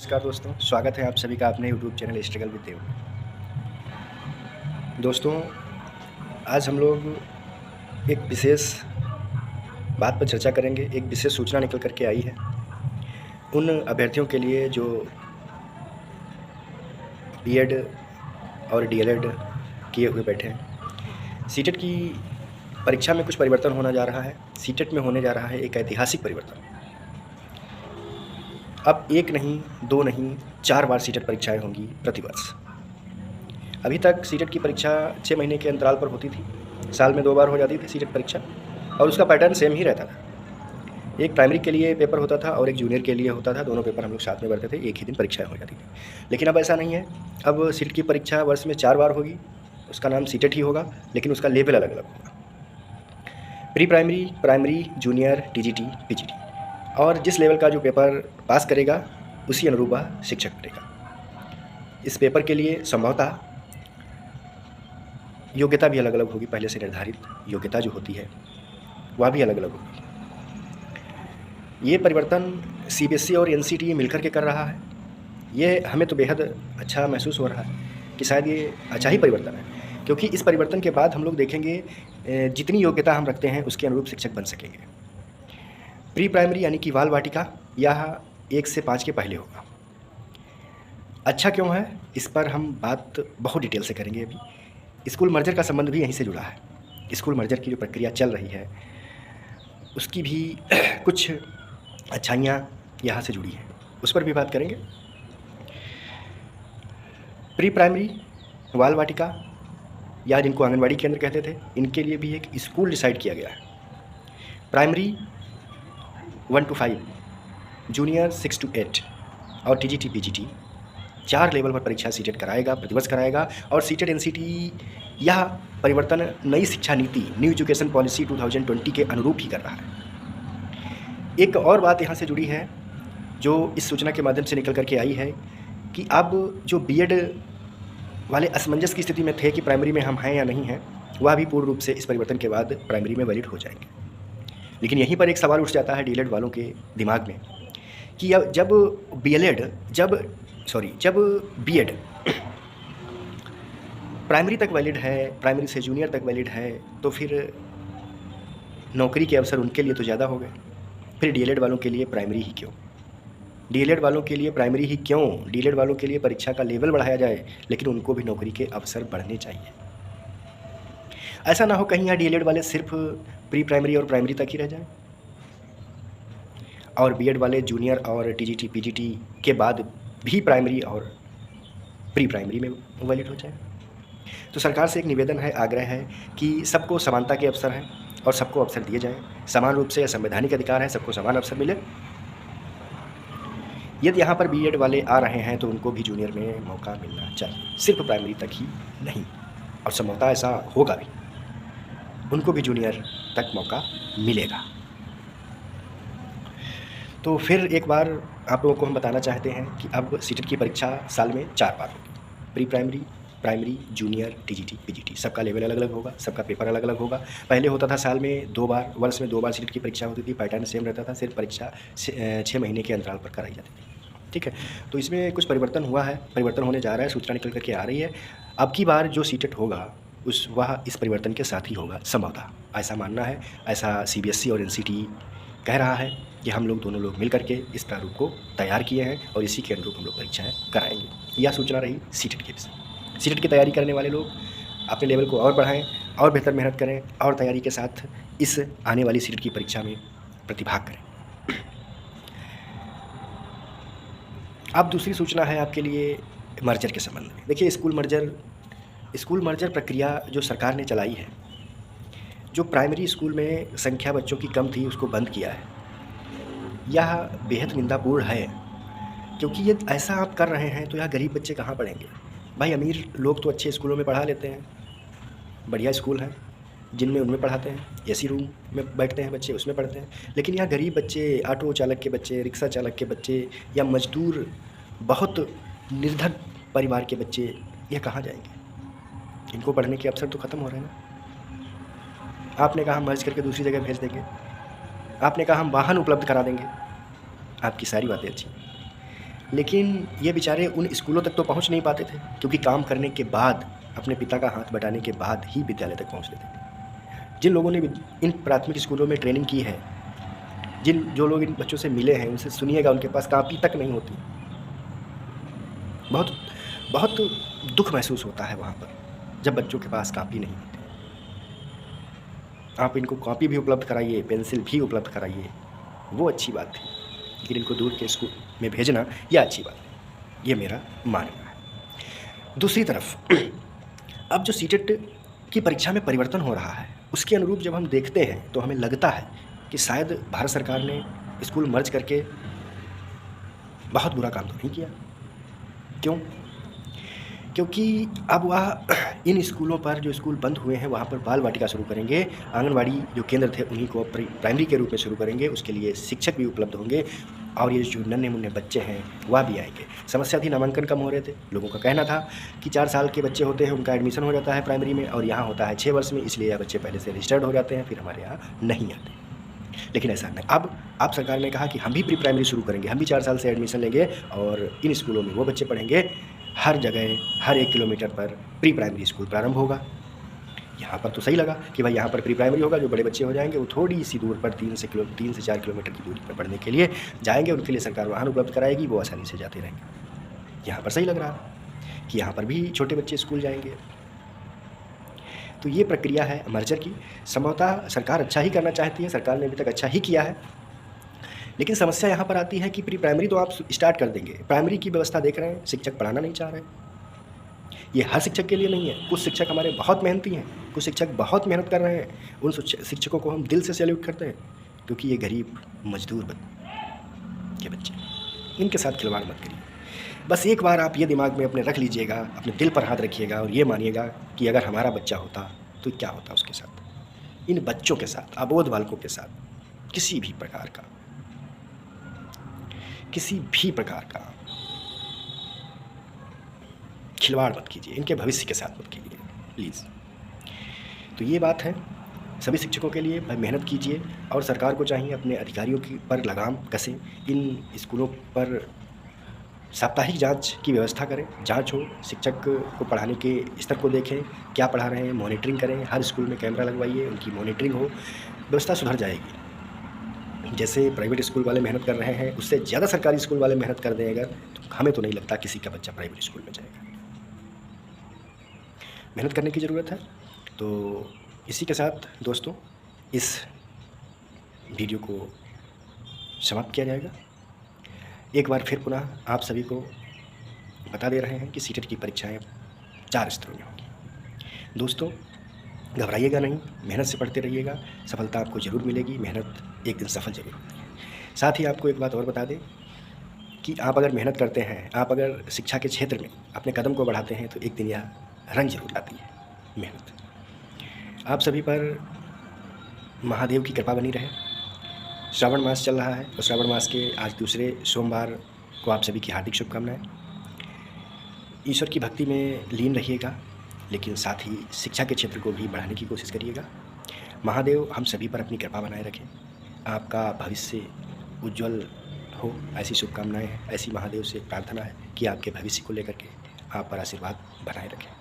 नमस्कार दोस्तों, स्वागत है आप सभी का अपने यूट्यूब चैनल स्ट्रगल विद देव। दोस्तों, आज हम लोग एक विशेष बात पर चर्चा करेंगे। एक विशेष सूचना निकल कर के आई है उन अभ्यर्थियों के लिए जो बीएड और डीएलएड किए हुए बैठे हैं। सीटेट की परीक्षा में कुछ परिवर्तन होने जा रहा है। सीटेट में होने जा रहा है एक ऐतिहासिक परिवर्तन। अब एक नहीं, दो नहीं, 4 बार सीटेट परीक्षाएं होंगी प्रतिवर्ष। अभी तक सीटेट की परीक्षा 6 महीने के अंतराल पर होती थी। साल में 2 बार हो जाती थी सीटेट परीक्षा और उसका पैटर्न सेम ही रहता था। एक प्राइमरी के लिए पेपर होता था और एक जूनियर के लिए होता था। दोनों पेपर हम लोग साथ में भरते थे, एक ही दिन परीक्षाएं हो जाती थी। लेकिन अब ऐसा नहीं है। अब सीटेट की परीक्षा वर्ष में 4 बार होगी। उसका नाम सीटेट ही होगा, लेकिन उसका लेवल अलग अलग होगा। Pre primary, primary, junior, TGT, PGT. और जिस लेवल का जो पेपर पास करेगा उसी अनुरूप वह शिक्षक बनेगा। इस पेपर के लिए संभवतः योग्यता भी अलग अलग होगी। पहले से निर्धारित योग्यता जो होती है वह भी अलग अलग होगी। ये परिवर्तन सीबीएसई और एनसीटीई मिलकर के कर रहा है। ये हमें तो बेहद अच्छा महसूस हो रहा है कि शायद ये अच्छा ही परिवर्तन है, क्योंकि इस परिवर्तन के बाद हम लोग देखेंगे जितनी योग्यता हम रखते हैं उसके अनुरूप शिक्षक बन सकेंगे। प्री प्राइमरी यानी कि बाल वाटिका यह 1 से 5 के पहले होगा। अच्छा क्यों है, इस पर हम बात बहुत डिटेल से करेंगे। अभी स्कूल मर्जर का संबंध भी यहीं से जुड़ा है। स्कूल मर्जर की जो प्रक्रिया चल रही है उसकी भी कुछ अच्छाइयाँ यहाँ से जुड़ी हैं, उस पर भी बात करेंगे। प्री प्राइमरी बाल वाटिका या जिनको आंगनवाड़ी केंद्र कहते थे, इनके लिए भी एक स्कूल डिसाइड किया गया है। प्राइमरी 1 to 5, जूनियर 6 to 8 और टीजीटी पीजीटी 4 लेवल पर परीक्षा सीटेट कराएगा, प्रतिवर्ष कराएगा। और सीटेट एनसीटी यह परिवर्तन नई शिक्षा नीति, न्यू एजुकेशन पॉलिसी 2020 के अनुरूप ही कर रहा है। एक और बात यहाँ से जुड़ी है जो इस सूचना के माध्यम से निकल करके आई है कि अब जो बीएड वाले असमंजस की स्थिति में थे कि प्राइमरी में हम हैं या नहीं हैं, वह भी पूर्ण रूप से इस परिवर्तन के बाद प्राइमरी में वैलिड हो जाएंगे। लेकिन यहीं पर एक सवाल उठ जाता है डीएलएड वालों के दिमाग में कि जब बीएड प्राइमरी तक वैलिड है, प्राइमरी से जूनियर तक वैलिड है, तो फिर नौकरी के अवसर उनके लिए तो ज़्यादा हो गए। फिर डीएलएड वालों के लिए प्राइमरी ही क्यों? डीएलएड वालों के लिए प्राइमरी ही क्यों? डीएलएड वालों के लिए परीक्षा का लेवल बढ़ाया जाए, लेकिन उनको भी नौकरी के अवसर बढ़ने चाहिए। ऐसा ना हो कहीं यहाँ डीएलएड वाले सिर्फ प्री प्राइमरी और प्राइमरी तक ही रह जाए और बीएड वाले जूनियर और टीजीटी पीजीटी के बाद भी प्राइमरी और प्री प्राइमरी में वैलिड हो जाए। तो सरकार से एक निवेदन है, आग्रह है कि सबको समानता के अवसर हैं और सबको अवसर दिए जाएं। समान रूप से संवैधानिक अधिकार है, सबको समान अवसर मिले। यदि यहाँ पर बीएड वाले आ रहे हैं तो उनको भी जूनियर में मौका मिलना चाहिए, सिर्फ प्राइमरी तक ही नहीं। और संभवतः ऐसा होगा भी, उनको भी जूनियर तक मौका मिलेगा। तो फिर एक बार आप लोगों को हम बताना चाहते हैं कि अब सीटेट की परीक्षा साल में 4 बार होगी। Pre primary, primary, junior, TGT PGT, सबका लेवल अलग अलग होगा, सबका पेपर अलग अलग होगा। पहले होता था साल में 2 बार, वर्ष में 2 बार सीटेट की परीक्षा होती थी। पैटर्न सेम रहता था, सिर्फ परीक्षा 6 महीने के अंतराल पर कराई जाती थी। ठीक है, तो इसमें कुछ परिवर्तन हुआ है, परिवर्तन होने जा रहा है, सूचना निकल करके आ रही है। अब की बार जो सीटेट होगा वह इस परिवर्तन के साथ ही होगा, संभवतः ऐसा मानना है। ऐसा सीबीएसई और एनसीटीई कह रहा है कि हम लोग दोनों लोग मिल करके इस प्रारूप को तैयार किए हैं और इसी के अनुरूप हम लोग परीक्षाएँ कराएंगे। यह सूचना रही सीटेट की विषय। सीटेट की तैयारी करने वाले लोग अपने लेवल को और बढ़ाएं और बेहतर मेहनत करें और तैयारी के साथ इस आने वाली सीटेट की परीक्षा में प्रतिभाग करें। अब दूसरी सूचना है आपके लिए मर्जर के संबंध में। देखिए, स्कूल मर्जर प्रक्रिया जो सरकार ने चलाई है, जो प्राइमरी स्कूल में संख्या बच्चों की कम थी उसको बंद किया है, यह बेहद निंदापूर्ण है। क्योंकि ये ऐसा आप कर रहे हैं तो यह गरीब बच्चे कहाँ पढ़ेंगे? भाई, अमीर लोग तो अच्छे स्कूलों में पढ़ा लेते हैं, बढ़िया स्कूल हैं जिनमें उनमें पढ़ाते हैं, एसी रूम में बैठते हैं बच्चे, उसमें पढ़ते हैं। लेकिन यहाँ गरीब बच्चे, ऑटो चालक के बच्चे, रिक्शा चालक के बच्चे या मजदूर, बहुत निर्धन परिवार के बच्चे, ये कहाँ जाएंगे? इनको पढ़ने के अवसर तो ख़त्म हो रहे हैं ना। आपने कहा हम मर्ज करके दूसरी जगह भेज देंगे, आपने कहा हम वाहन उपलब्ध करा देंगे, आपकी सारी बातें अच्छी। लेकिन ये बेचारे उन स्कूलों तक तो पहुँच नहीं पाते थे, क्योंकि काम करने के बाद, अपने पिता का हाथ बटाने के बाद ही विद्यालय तक पहुँचते थे। जिन लोगों ने इन प्राथमिक स्कूलों में ट्रेनिंग की है, जो लोग इन बच्चों से मिले हैं, उनसे सुनिएगा, उनके पास कॉपी तक नहीं होती। बहुत बहुत दुःख महसूस होता है वहाँ पर, जब बच्चों के पास कॉपी नहीं होती। आप इनको कॉपी भी उपलब्ध कराइए, पेंसिल भी उपलब्ध कराइए, वो अच्छी बात थी, लेकिन इनको दूर के स्कूल में भेजना यह अच्छी बात है, ये मेरा मानना है। दूसरी तरफ अब जो सीटेट की परीक्षा में परिवर्तन हो रहा है, उसके अनुरूप जब हम देखते हैं तो हमें लगता है कि शायद भारत सरकार ने स्कूल मर्ज करके बहुत बुरा काम तो नहीं किया। क्यों? क्योंकि अब वह इन स्कूलों पर, जो स्कूल बंद हुए हैं, वहाँ पर बाल वाटिका शुरू करेंगे, आंगनवाड़ी जो केंद्र थे उन्हीं को प्राइमरी के रूप में शुरू करेंगे, उसके लिए शिक्षक भी उपलब्ध होंगे और ये जो नन्हे मुन्ने बच्चे हैं वह भी आएंगे। समस्या थी नामांकन कम हो रहे थे, लोगों का कहना था कि 4 साल के बच्चे होते हैं उनका एडमिशन हो जाता है प्राइमरी में, और यहाँ होता है 6 वर्ष में, इसलिए यह बच्चे पहले से रजिस्टर्ड हो जाते हैं, फिर हमारे यहाँ नहीं आते। लेकिन ऐसा नहीं, अब सरकार ने कहा कि हम भी प्री प्राइमरी शुरू करेंगे, हम भी 4 साल से एडमिशन लेंगे और इन स्कूलों में वो बच्चे पढ़ेंगे। हर जगह, हर 1 किलोमीटर पर प्री प्राइमरी स्कूल प्रारंभ होगा। यहाँ पर तो सही लगा कि भाई यहाँ पर प्री प्राइमरी होगा, जो बड़े बच्चे हो जाएंगे वो थोड़ी सी दूर पर 3 से 4 किलोमीटर की दूरी पर पढ़ने के लिए जाएंगे, उनके लिए सरकार वाहन उपलब्ध कराएगी, वो आसानी से जाते रहेंगे। यहाँ पर सही लग रहा है कि यहाँ पर भी छोटे बच्चे स्कूल जाएंगे। तो ये प्रक्रिया है मर्जर की। संभवतः सरकार अच्छा ही करना चाहती है, सरकार ने अभी तक अच्छा ही किया है, लेकिन समस्या यहाँ पर आती है कि प्री प्राइमरी तो आप स्टार्ट कर देंगे, प्राइमरी की व्यवस्था देख रहे हैं, शिक्षक पढ़ाना नहीं चाह रहे। ये हर शिक्षक के लिए नहीं है, कुछ शिक्षक हमारे बहुत मेहनती हैं, कुछ शिक्षक बहुत मेहनत कर रहे हैं, उन शिक्षकों को हम दिल से सैल्यूट करते हैं, क्योंकि ये गरीब मजदूर के बच्चे, इनके साथ खिलवाड़ मत करिए। बस एक बार आप ये दिमाग में अपने रख लीजिएगा, अपने दिल पर हाथ रखिएगा और ये मानिएगा कि अगर हमारा बच्चा होता तो क्या होता उसके साथ, इन बच्चों के साथ, अबोध बालकों के साथ किसी भी प्रकार का खिलवाड़ मत कीजिए, इनके भविष्य के साथ मत कीजिए प्लीज़। तो ये बात है सभी शिक्षकों के लिए, भाई मेहनत कीजिए और सरकार को चाहिए अपने अधिकारियों की पर लगाम कसें, इन स्कूलों पर साप्ताहिक जांच की व्यवस्था करें, जांच हो, शिक्षक को पढ़ाने के स्तर को देखें, क्या पढ़ा रहे हैं, मॉनिटरिंग करें, हर स्कूल में कैमरा लगवाइए, उनकी मॉनिटरिंग हो, व्यवस्था सुधर जाएगी। जैसे प्राइवेट स्कूल वाले मेहनत कर रहे हैं, उससे ज़्यादा सरकारी स्कूल वाले मेहनत कर दें अगर, तो हमें तो नहीं लगता किसी का बच्चा प्राइवेट स्कूल में जाएगा। मेहनत करने की ज़रूरत है। तो इसी के साथ दोस्तों इस वीडियो को समाप्त किया जाएगा। एक बार फिर पुनः आप सभी को बता दे रहे हैं कि सीटेट की परीक्षाएं 4 स्तरों में होंगी। दोस्तों घबराइएगा नहीं, मेहनत से पढ़ते रहिएगा, सफलता आपको ज़रूर मिलेगी, मेहनत एक दिन सफल ज़रूर होगी। साथ ही आपको एक बात और बता दें कि आप अगर मेहनत करते हैं, आप अगर शिक्षा के क्षेत्र में अपने कदम को बढ़ाते हैं, तो एक दिन यह रंग जरूर आती है मेहनत। आप सभी पर महादेव की कृपा बनी रहे। श्रावण मास चल रहा है और श्रावण मास के आज दूसरे सोमवार को आप सभी की हार्दिक शुभकामनाएं। ईश्वर की भक्ति में लीन रहिएगा, लेकिन साथ ही शिक्षा के क्षेत्र को भी बढ़ाने की कोशिश करिएगा। महादेव हम सभी पर अपनी कृपा बनाए रखें, आपका भविष्य उज्जवल हो, ऐसी शुभकामनाएं हैं, ऐसी महादेव से प्रार्थना है कि आपके भविष्य को लेकर के आप पर आशीर्वाद बनाए रखें।